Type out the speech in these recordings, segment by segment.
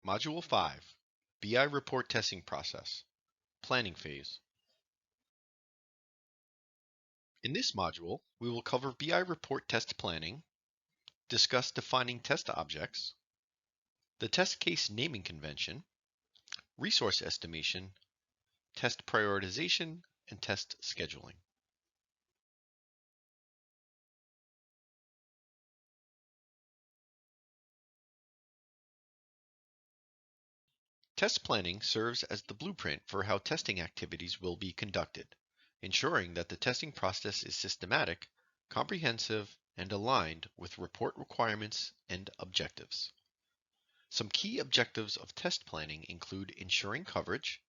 Module 5, BI Report Testing Process, Planning Phase. In this module, we will cover BI report test planning, discuss defining test objects, the test case naming convention, resource estimation, test prioritization, and test scheduling. Test planning serves as the blueprint for how testing activities will be conducted, ensuring that the testing process is systematic, comprehensive, and aligned with report requirements and objectives. Some key objectives of test planning include ensuring coverage.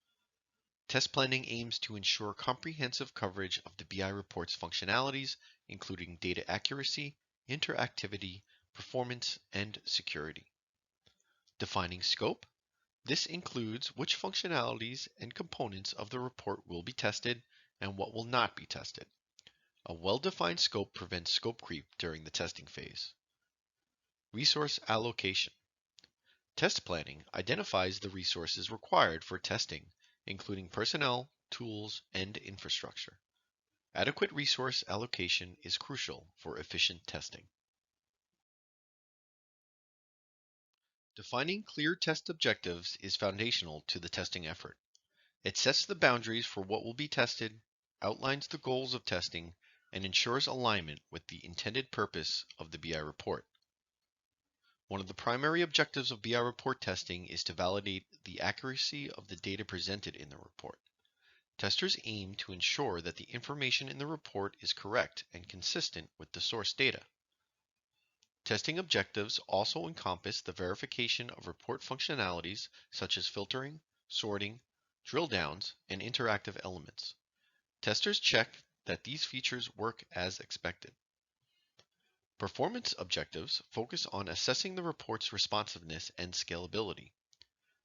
Test planning aims to ensure comprehensive coverage of the BI report's functionalities, including data accuracy, interactivity, performance, and security. Defining scope. This includes which functionalities and components of the report will be tested and what will not be tested. A well-defined scope prevents scope creep during the testing phase. Resource allocation. Test planning identifies the resources required for testing, including personnel, tools, and infrastructure. Adequate resource allocation is crucial for efficient testing. Defining clear test objectives is foundational to the testing effort. It sets the boundaries for what will be tested, outlines the goals of testing, and ensures alignment with the intended purpose of the BI report. One of the primary objectives of BI report testing is to validate the accuracy of the data presented in the report. Testers aim to ensure that the information in the report is correct and consistent with the source data. Testing objectives also encompass the verification of report functionalities such as filtering, sorting, drill downs, and interactive elements. Testers check that these features work as expected. Performance objectives focus on assessing the report's responsiveness and scalability.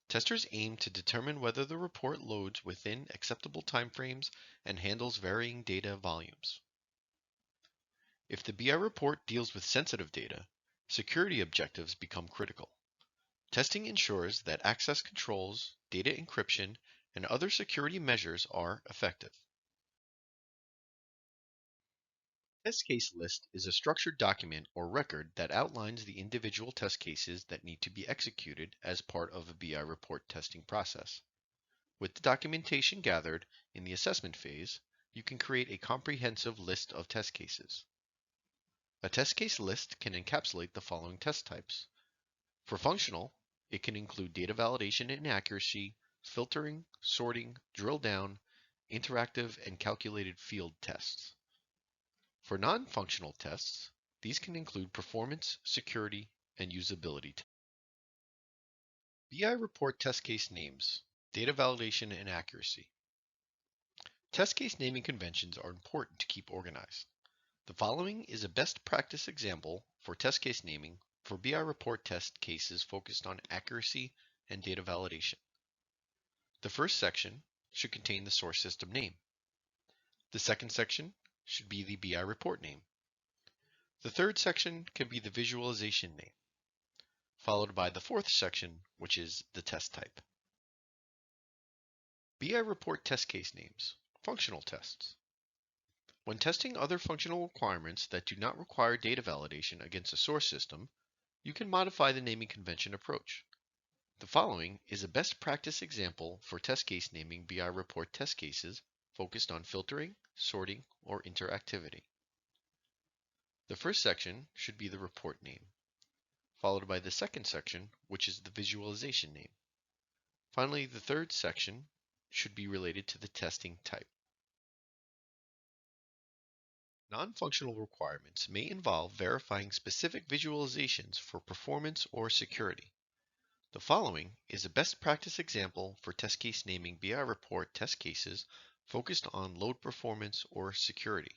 Testers aim to determine whether the report loads within acceptable timeframes and handles varying data volumes. If the BI report deals with sensitive data, security objectives become critical. Testing ensures that access controls, data encryption, and other security measures are effective. Test case list is a structured document or record that outlines the individual test cases that need to be executed as part of a BI report testing process. With the documentation gathered in the assessment phase, you can create a comprehensive list of test cases. A test case list can encapsulate the following test types. For functional, it can include data validation and accuracy, filtering, sorting, drill down, interactive, and calculated field tests. For non-functional tests, these can include performance, security, and usability. BI report test case names, data validation, and accuracy. Test case naming conventions are important to keep organized. The following is a best practice example for test case naming for BI report test cases focused on accuracy and data validation. The first section should contain the source system name. The second section should be the BI report name. The third section can be the visualization name, followed by the fourth section, which is the test type. BI report test case names, functional tests. When testing other functional requirements that do not require data validation against a source system, you can modify the naming convention approach. The following is a best practice example for test case naming BI report test cases focused on filtering, sorting, or interactivity. The first section should be the report name, followed by the second section, which is the visualization name. Finally, the third section should be related to the testing type. Non-functional requirements may involve verifying specific visualizations for performance or security. The following is a best practice example for test case naming BI report test cases focused on load performance or security.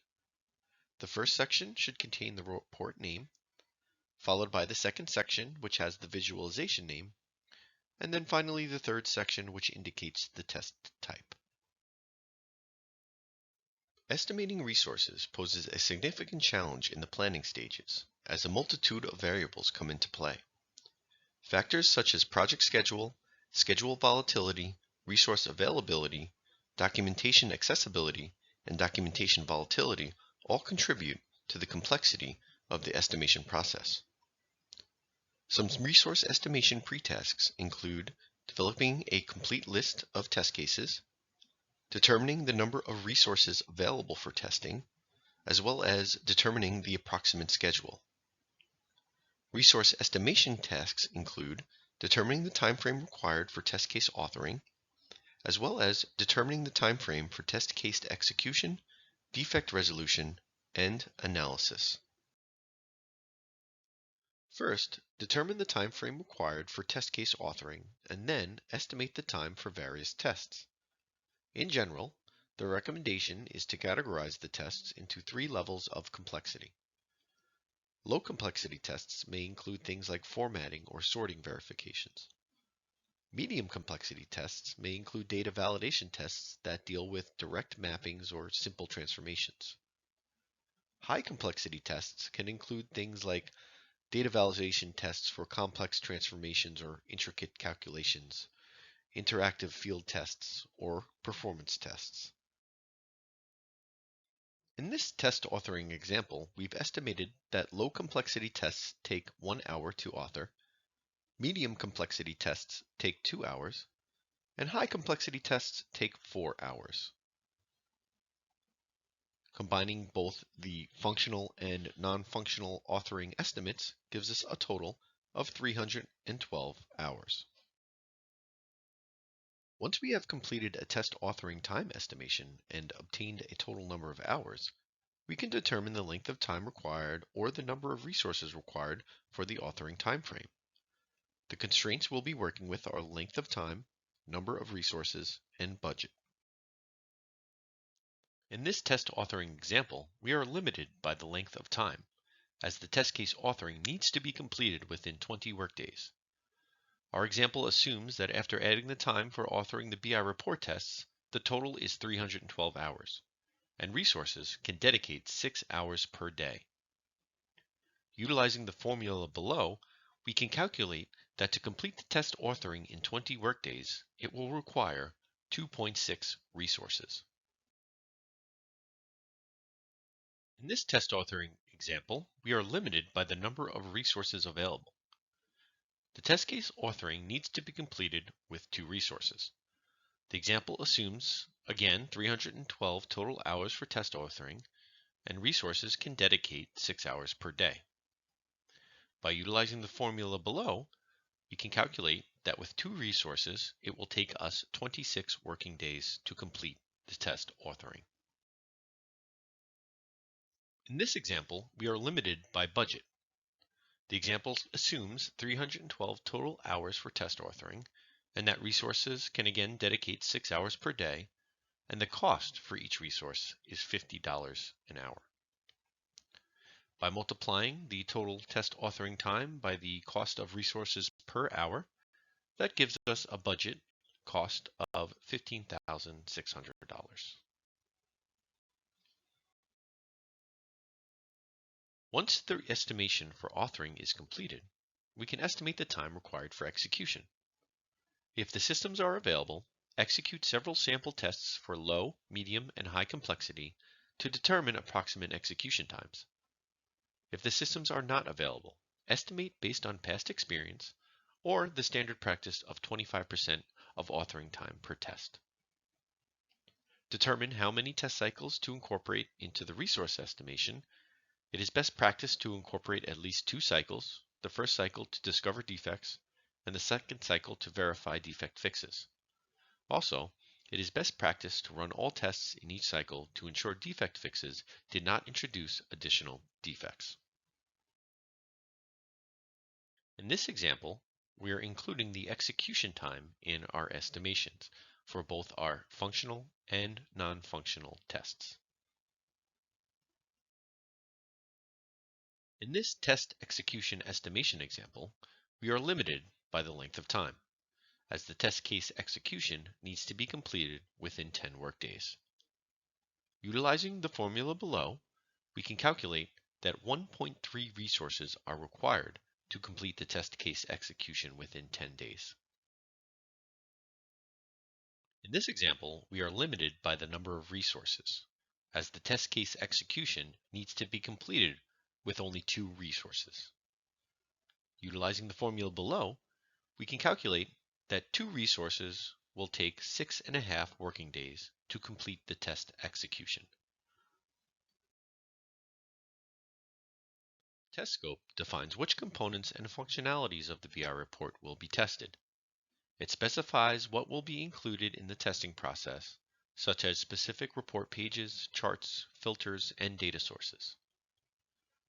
The first section should contain the report name, followed by the second section, which has the visualization name, and then finally the third section, which indicates the test type. Estimating resources poses a significant challenge in the planning stages, as a multitude of variables come into play. Factors such as project schedule, schedule volatility, resource availability, documentation accessibility, and documentation volatility all contribute to the complexity of the estimation process. Some resource estimation pre-tasks include developing a complete list of test cases, determining the number of resources available for testing, as well as determining the approximate schedule. Resource estimation tasks include determining the time frame required for test case authoring, as well as determining the time frame for test case execution, defect resolution, and analysis. First, determine the time frame required for test case authoring, and then estimate the time for various tests. In general, the recommendation is to categorize the tests into 3 levels of complexity. Low complexity tests may include things like formatting or sorting verifications. Medium complexity tests may include data validation tests that deal with direct mappings or simple transformations. High complexity tests can include things like data validation tests for complex transformations or intricate calculations, interactive field tests, or performance tests. In this test authoring example, we've estimated that low complexity tests take 1 hour to author, medium complexity tests take 2 hours, and high complexity tests take 4 hours. Combining both the functional and non-functional authoring estimates gives us a total of 312 hours. Once we have completed a test authoring time estimation and obtained a total number of hours, we can determine the length of time required or the number of resources required for the authoring time frame. The constraints we'll be working with are length of time, number of resources, and budget. In this test authoring example, we are limited by the length of time, as the test case authoring needs to be completed within 20 workdays. Our example assumes that after adding the time for authoring the BI report tests, the total is 312 hours, and resources can dedicate 6 hours per day. Utilizing the formula below, we can calculate that to complete the test authoring in 20 workdays, it will require 2.6 resources. In this test authoring example, we are limited by the number of resources available. The test case authoring needs to be completed with 2 resources. The example assumes, again, 312 total hours for test authoring, and resources can dedicate 6 hours per day. By utilizing the formula below, we can calculate that with 2 resources, it will take us 26 working days to complete the test authoring. In this example, we are limited by budget. The example assumes 312 total hours for test authoring, and that resources can again dedicate 6 hours per day, and the cost for each resource is $50 an hour. By multiplying the total test authoring time by the cost of resources per hour, that gives us a budget cost of $15,600. Once the estimation for authoring is completed, we can estimate the time required for execution. If the systems are available, execute several sample tests for low, medium, and high complexity to determine approximate execution times. If the systems are not available, estimate based on past experience or the standard practice of 25% of authoring time per test. Determine how many test cycles to incorporate into the resource estimation. It is best practice to incorporate at least 2 cycles, the first cycle to discover defects, and the second cycle to verify defect fixes. Also, it is best practice to run all tests in each cycle to ensure defect fixes did not introduce additional defects. In this example, we are including the execution time in our estimations for both our functional and non-functional tests. In this test execution estimation example, we are limited by the length of time, as the test case execution needs to be completed within 10 workdays. Utilizing the formula below, we can calculate that 1.3 resources are required to complete the test case execution within 10 days. In this example, we are limited by the number of resources, as the test case execution needs to be completed with only 2 resources. Utilizing the formula below, we can calculate that 2 resources will take 6.5 working days to complete the test execution. Test scope defines which components and functionalities of the BI report will be tested. It specifies what will be included in the testing process, such as specific report pages, charts, filters, and data sources.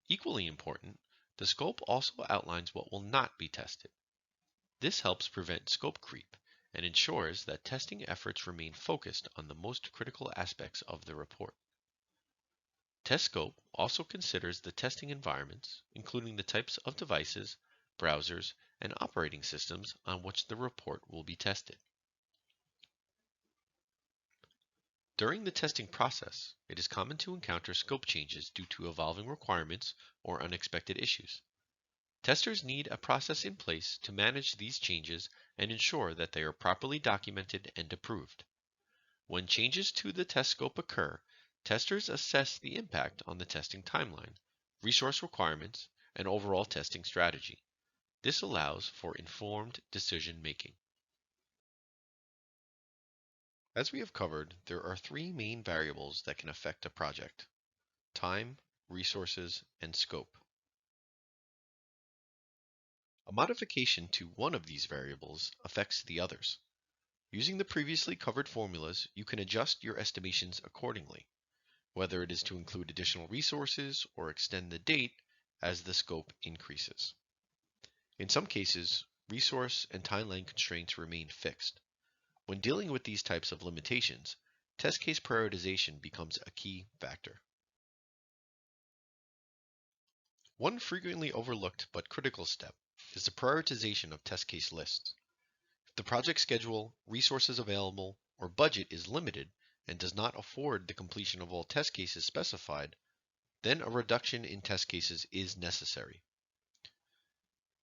Equally important, the scope also outlines what will not be tested. This helps prevent scope creep and ensures that testing efforts remain focused on the most critical aspects of the report. Test scope also considers the testing environments, including the types of devices, browsers, and operating systems on which the report will be tested. During the testing process, it is common to encounter scope changes due to evolving requirements or unexpected issues. Testers need a process in place to manage these changes and ensure that they are properly documented and approved. When changes to the test scope occur, testers assess the impact on the testing timeline, resource requirements, and overall testing strategy. This allows for informed decision making. As we have covered, there are 3 main variables that can affect a project: time, resources, and scope. A modification to one of these variables affects the others. Using the previously covered formulas, you can adjust your estimations accordingly, whether it is to include additional resources or extend the date as the scope increases. In some cases, resource and timeline constraints remain fixed. When dealing with these types of limitations, test case prioritization becomes a key factor. One frequently overlooked but critical step is the prioritization of test case lists. If the project schedule, resources available, or budget is limited and does not afford the completion of all test cases specified, then a reduction in test cases is necessary.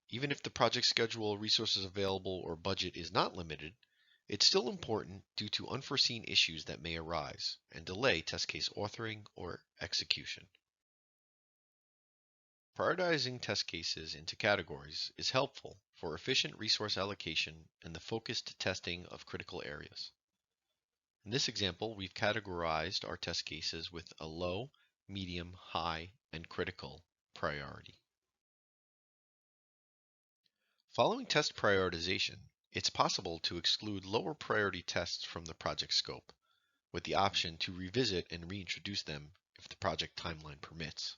Even if the project schedule, resources available, or budget is not limited, it's still important due to unforeseen issues that may arise and delay test case authoring or execution. Prioritizing test cases into categories is helpful for efficient resource allocation and the focused testing of critical areas. In this example, we've categorized our test cases with a low, medium, high, and critical priority. Following test prioritization, it's possible to exclude lower priority tests from the project scope, with the option to revisit and reintroduce them if the project timeline permits.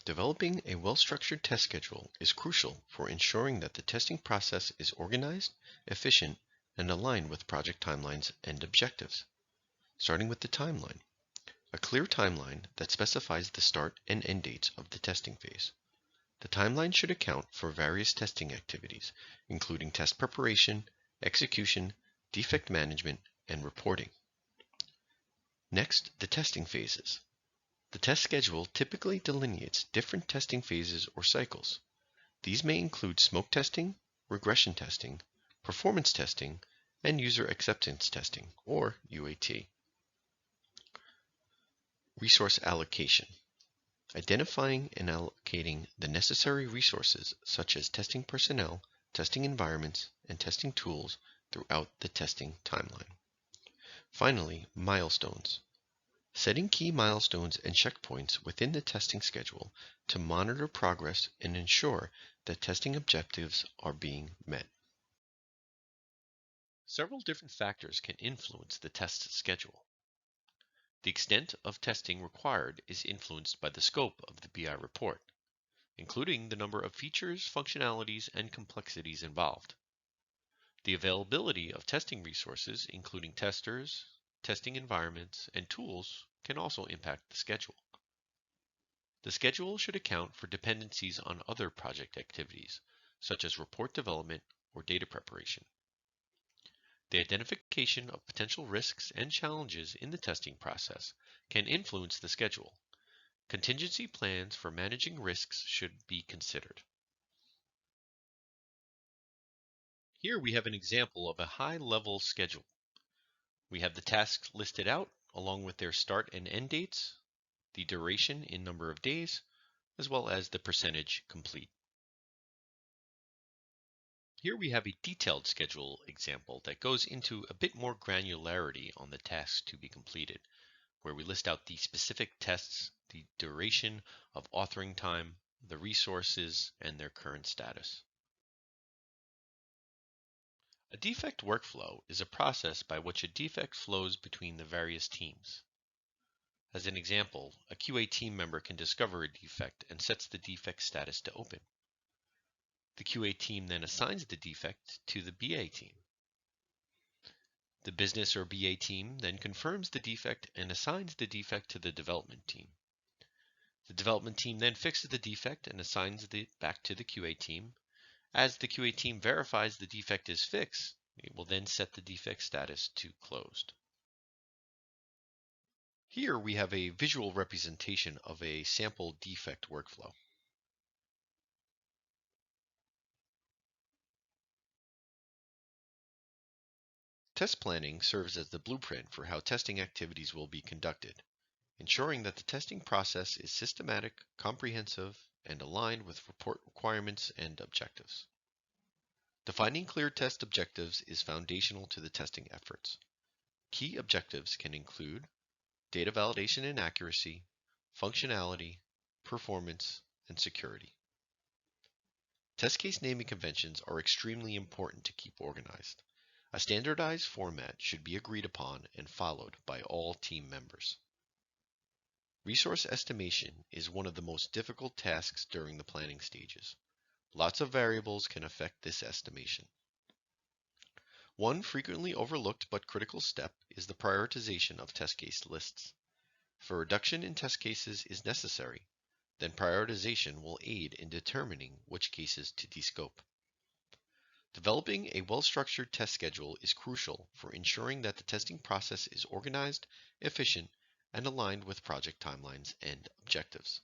Developing a well-structured test schedule is crucial for ensuring that the testing process is organized, efficient, and aligned with project timelines and objectives. Starting with the timeline. A clear timeline that specifies the start and end dates of the testing phase. The timeline should account for various testing activities, including test preparation, execution, defect management, and reporting. Next, the testing phases. The test schedule typically delineates different testing phases or cycles. These may include smoke testing, regression testing, performance testing, and user acceptance testing, or UAT. Resource allocation. Identifying and allocating the necessary resources such as testing personnel, testing environments, and testing tools throughout the testing timeline. Finally, milestones. Setting key milestones and checkpoints within the testing schedule to monitor progress and ensure that testing objectives are being met. Several different factors can influence the test schedule. The extent of testing required is influenced by the scope of the BI report, including the number of features, functionalities, and complexities involved. The availability of testing resources, including testers, testing environments, and tools, can also impact the schedule. The schedule should account for dependencies on other project activities, such as report development or data preparation. The identification of potential risks and challenges in the testing process can influence the schedule. Contingency plans for managing risks should be considered. Here we have an example of a high-level schedule. We have the tasks listed out along with their start and end dates, the duration in number of days, as well as the percentage complete. Here we have a detailed schedule example that goes into a bit more granularity on the tasks to be completed, where we list out the specific tests, the duration of authoring time, the resources, and their current status. A defect workflow is a process by which a defect flows between the various teams. As an example, a QA team member can discover a defect and sets the defect status to open. The QA team then assigns the defect to the BA team. The business or BA team then confirms the defect and assigns the defect to the development team. The development team then fixes the defect and assigns it back to the QA team. As the QA team verifies the defect is fixed, it will then set the defect status to closed. Here we have a visual representation of a sample defect workflow. Test planning serves as the blueprint for how testing activities will be conducted, ensuring that the testing process is systematic, comprehensive, and aligned with report requirements and objectives. Defining clear test objectives is foundational to the testing efforts. Key objectives can include data validation and accuracy, functionality, performance, and security. Test case naming conventions are extremely important to keep organized. A standardized format should be agreed upon and followed by all team members. Resource estimation is one of the most difficult tasks during the planning stages. Lots of variables can affect this estimation. One frequently overlooked but critical step is the prioritization of test case lists. If a reduction in test cases is necessary, then prioritization will aid in determining which cases to descope. Developing a well-structured test schedule is crucial for ensuring that the testing process is organized, efficient, and aligned with project timelines and objectives.